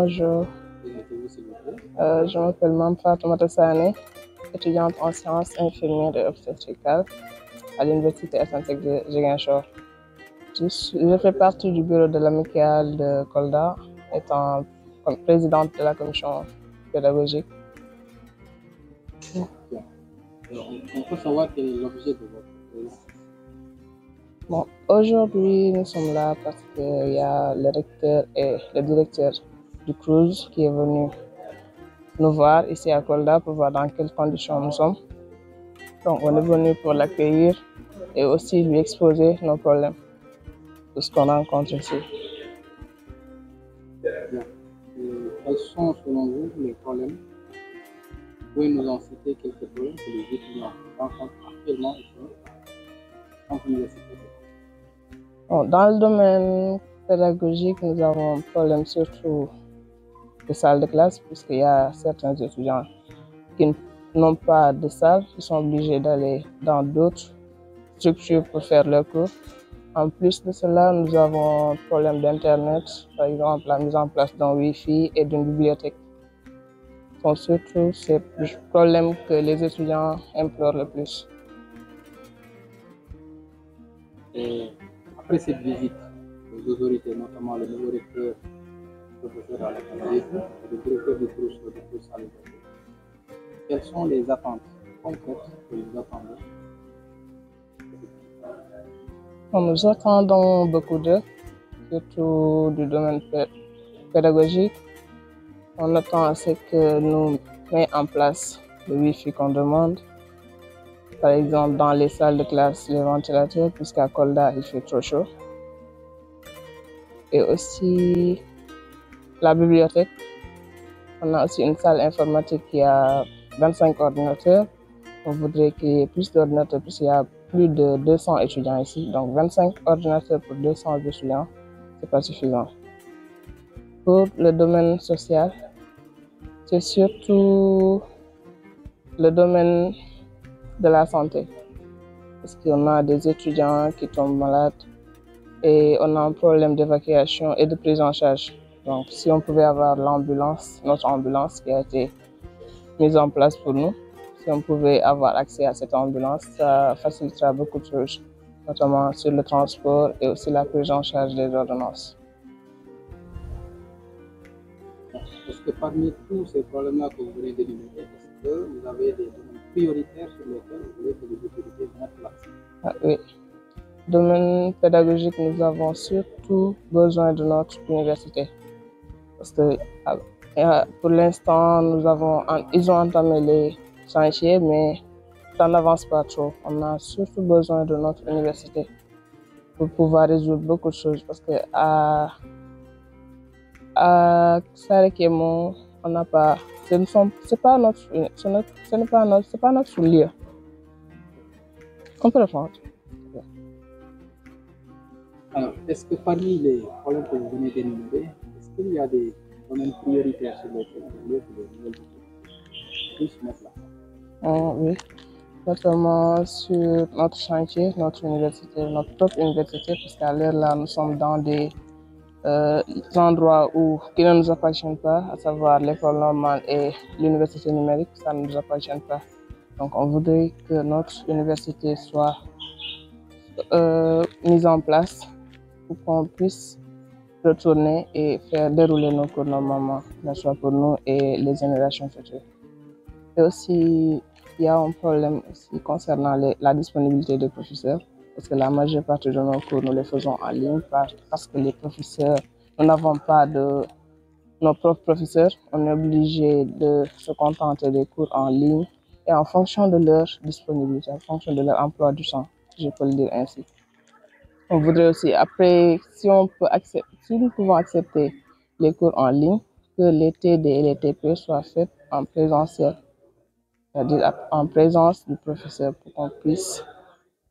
Bonjour. Je m'appelle Mamfa Tomatosane, étudiante en sciences infirmières et obstétricales à l'Université Asantec de Ziguinchor. Je fais partie du bureau de l'amicale de Kolda, étant présidente de la commission pédagogique. On peut savoir quel est l'objet de votre présence? Bon, aujourd'hui, nous sommes là parce qu'il y a le recteur et le directeur du CRUZ qui est venu nous voir ici à Kolda pour voir dans quelles conditions nous sommes. Donc, on est venu pour l'accueillir et aussi lui exposer nos problèmes, tout ce qu'on rencontre ici. Bien. Quels sont, selon vous, les problèmes? Vous pouvez nous en citer quelques problèmes que les étudiants rencontrent actuellement ici en université? Bon, dans le domaine pédagogique, nous avons un problème surtout de salle de classe, puisqu'il y a certains étudiants qui n'ont pas de salle, qui sont obligés d'aller dans d'autres structures pour faire leurs cours. En plus de cela, nous avons un problème d'Internet, par exemple la mise en place d'un Wi-Fi et d'une bibliothèque. Ce sont surtout ces problèmes que les étudiants implorent le plus. Et après cette visite, les autorités, notamment le nouveau recteur, le professeur Alakana, et le directeur du CRUZ, le docteur Salih, quelles sont les attentes concrètes que vous attendez? Nous attendons beaucoup d'eux, surtout du domaine pédagogique. On attend à ce que nous mettions en place le Wi-Fi qu'on demande. Par exemple, dans les salles de classe, les ventilateurs, puisqu'à Kolda, il fait trop chaud. Et aussi la bibliothèque. On a aussi une salle informatique qui a 25 ordinateurs. On voudrait qu'il y ait plus d'ordinateurs, puisqu'il y a plus de 200 étudiants ici. Donc 25 ordinateurs pour 200 étudiants, ce n'est pas suffisant. Pour le domaine social, c'est surtout le domaine de la santé. Parce qu'on a des étudiants qui tombent malades et on a un problème d'évacuation et de prise en charge. Donc si on pouvait avoir l'ambulance, notre ambulance qui a été mise en place pour nous, si on pouvait avoir accès à cette ambulance, ça facilitera beaucoup de choses, notamment sur le transport et aussi la prise en charge des ordonnances. Est-ce que parmi tous ces problèmes-là que vous venez d'énumérer, est-ce que vous avez des domaines prioritaires sur lesquels vous voulez que les autorités mettent l'accent? Oui. Domaine pédagogique, nous avons surtout besoin de notre université. Parce que pour l'instant, ils ont entamé les chantiers, mais ça n'avance pas trop. On a surtout besoin de notre université pour pouvoir résoudre beaucoup de choses. Parce que à Sarekemo, on n'a pas, c'est pas notre lieu. On peut le prendre. Alors, est-ce que parmi les problèmes que vous venez d'énumérer, est-ce qu'il y a des domaines prioritaires sur lesquels vous voulez que les nouvelles autorités puissent mettre l'accent? Oui, notamment sur notre chantier, notre université, notre propre université, parce qu'à l'heure là, nous sommes dans des endroits qui ne nous appartiennent pas, à savoir l'école normale et l'université numérique, ça ne nous appartient pas. Donc on voudrait que notre université soit mise en place pour qu'on puisse retourner et faire dérouler nos cours normalement, bien sûr pour nous et les générations futures. Et aussi, il y a un problème aussi concernant la disponibilité des professeurs, parce que la majeure partie de nos cours, nous les faisons en ligne parce que les professeurs, nous n'avons pas nos propres professeurs. On est obligé de se contenter des cours en ligne et en fonction de leur disponibilité, en fonction de leur emploi du temps, je peux le dire ainsi. On voudrait aussi, après, si nous pouvons accepter les cours en ligne, que les TD et les TP soient faits en présentiel, c'est-à-dire en présence du professeur, pour qu'on puisse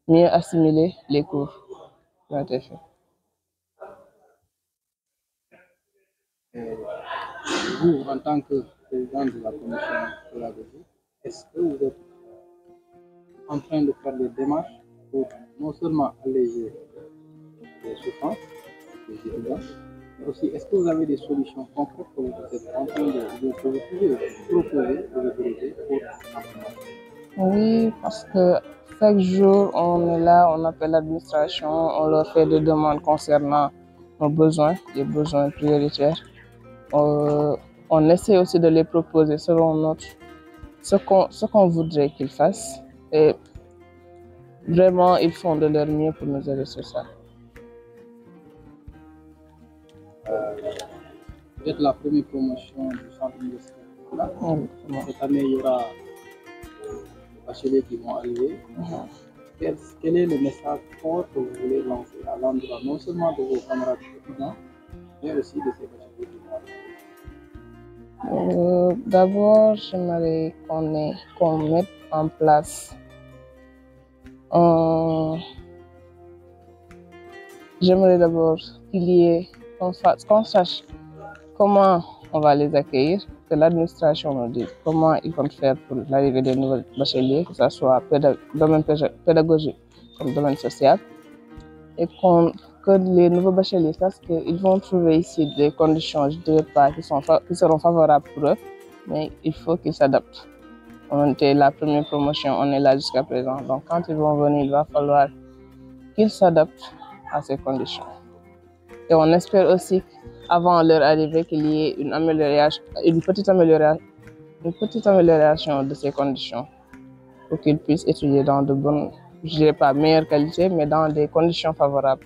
mieux assimiler les cours qui ont été faits. Vous, en tant que président de la commission pédagogique, est-ce que vous êtes en train de faire des démarches pour non seulement alléger les souffrances des étudiants, Aussi, est-ce que vous avez des solutions concrètes que vous êtes en train de proposer aux autorités pour Oui, parce que chaque jour, on est là, on appelle l'administration, on leur fait des demandes concernant nos besoins, les besoins prioritaires. On essaie aussi de les proposer selon ce qu'on voudrait qu'ils fassent. Et vraiment, ils font de leur mieux pour nous aider sur ça. Vous êtes la première promotion du centre universitaire. Cette année, il y aura des bacheliers qui vont arriver. Quel est le message fort que vous voulez lancer à l'endroit non seulement de vos camarades étudiants, mais aussi de ces bacheliers qui vont arriver? D'abord, j'aimerais qu'on mette en place j'aimerais d'abord qu'on sache comment on va les accueillir, que l'administration nous dise comment ils vont faire pour l'arrivée des nouveaux bacheliers, que ce soit domaine pédagogique comme domaine social, et que les nouveaux bacheliers sachent qu'ils vont trouver ici des conditions, je ne dirais pas qui seront favorables pour eux, mais il faut qu'ils s'adaptent. On était la première promotion, on est là jusqu'à présent. Donc quand ils vont venir, il va falloir qu'ils s'adaptent à ces conditions. Et on espère aussi, avant leur arrivée, qu'il y ait une petite amélioration de ces conditions pour qu'ils puissent étudier dans de bonnes, je ne dirais pas meilleure qualité, mais dans des conditions favorables.